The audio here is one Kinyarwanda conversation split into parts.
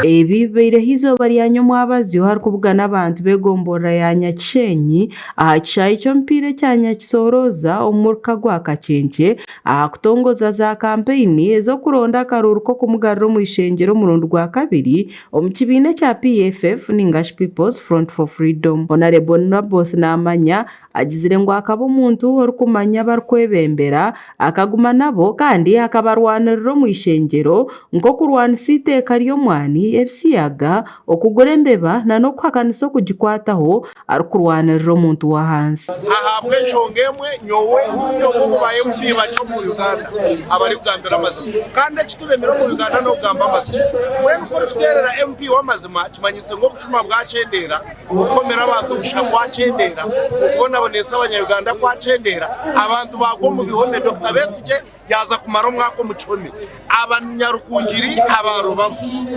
Ebi bibeire izoba rya nyamwabazi hari kuvuga n'abantu begombora ya Nyakyishenyi aha kishayi ky'omupiira kya Nyakisoroza omu muruka gwa Kakyenkye aha kutongoza za kampeyini ez'okuronda akaruru k'okumugarura omu ishengero omurundi gwa kabiri omu kibiina kya PFF ningashi People's Front for Freedom. Honorable Nabos Namanya agizire ngu akaba omuntu orikumanya barikwebembera akaguma nabo kandi akabarwanirira omu ishengero nk'okurwanisa iteeka ry'omwani ebisiyaga okugura embeba n'okuhakanisa okugikwataho arikurwanirira omuntu wa hansi. Ahabwe enshonga nyowe n'okubaye MP bacho mu Uganda abari kugambira amazima kandi ekituremera mu Uganda n'okugamba amazima mwenu kuri tuterera MP w'amazima kimanyise ngo obushuma bwacendera gukomera abantu bushakwa cendera okubonabonesa abanyayuganda kwa cendera abantu bagwa mu bihome Dr. Besigye yaza kumara umwaka mu kihome abanyarukungiri abaroba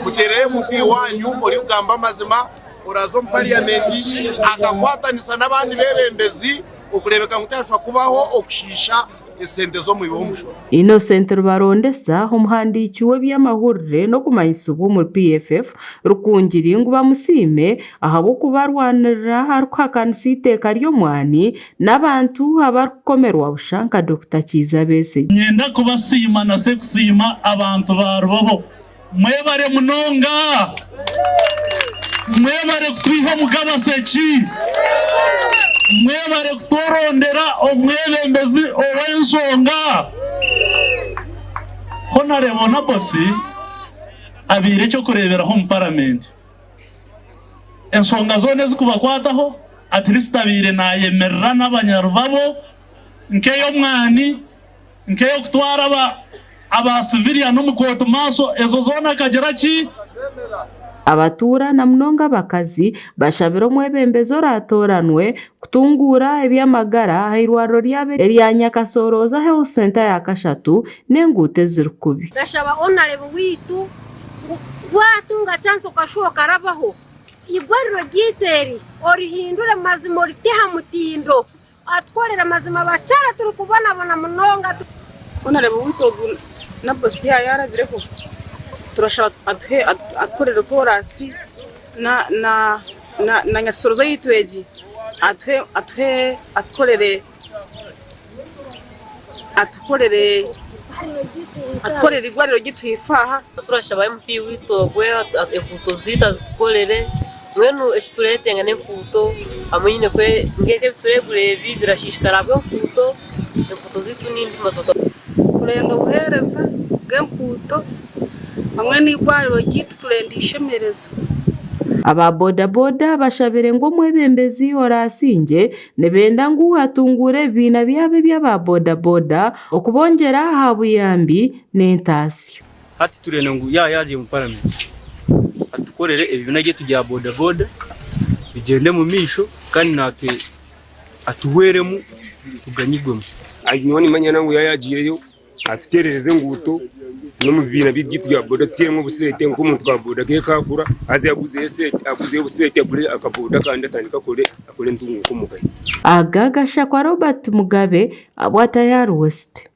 muterere MP wanyu uri kugamba amazima urazo mu parliamenti akakwatanisa n'abandi bebembezi okurebeka ngutashwa kubaho okushisha esente zo mu bihomusho. Innocent Rubarondesa omuhandiki w'ebyamahurire no kumanyisa mu PFF rukungiri ngu bamusime ahabo kubarwanirira harikuhakanisa iteeka ry'omwani n'abantu abarikukomerwa bushanka Dr. Kiza Besigye. Nyenda kubasima na se kusima abantu ba Rubobo mwebare munonga mwebare kutwiha mugaba seki mwebare kutorondera omwebembezi ow'ensonga. Honorable Nabos abire cyo kureberaho mu parliament ensonga zone zikubakwataho at least abire nayemerera n'abanyarubabo nkeyo mwani nkeyo kutwara aba civilian no mukoto maso ezo zone akagera ki abatura na munonga abakazi bashabira omwebembezi oratoranwe kutungura ebyamagara ahirwariro rya Nyakasoroza Health Center ya Kashatu n'enguute zirikubi. Ndashaba honorable witu watunga chance okashoka rabaho igwariro ryiteri orihindure mazima oriteha mutindo atkorera mazima bacara turi kubona munonga. Honorable witu Nabos yaravireho turashaka atkorera porasi na Nyakisoroza yitweji atkorere igwariro gitwifaha. Turashaba MP witogwe ekuto zita zitkorere mwenu ekiturete ngane kuto amuyine kwe ngeke turegure ebi birashishikara bwo kuto ekuto zitu nindi masoto turenda uhereza bw'ekuto hamwe n'igwariro gitu turenda ishemerezo. Aba bodaboda bashabire ngo mwebembezi orasinge nebenda ngu hatungure bina byabe by'aba bodaboda okubongera habuyambi n'entasi. Hati turenda ngu yaje mu parliament atukorere ebibinage tujya bodaboda bigende mu misho kandi natwe atuweremu tuganyigwemo. Ayinoni manyana ngu yagiyeyo atuterereze nguto no mu bibina by'igitu ya boda tiyemo busete nko umuntu kwa boda ke kakura aze aguze busete bure akaboda kandi atandika akore ntungu ko mugaye. Agagasha kwa Robert Mugabe abwata ya West.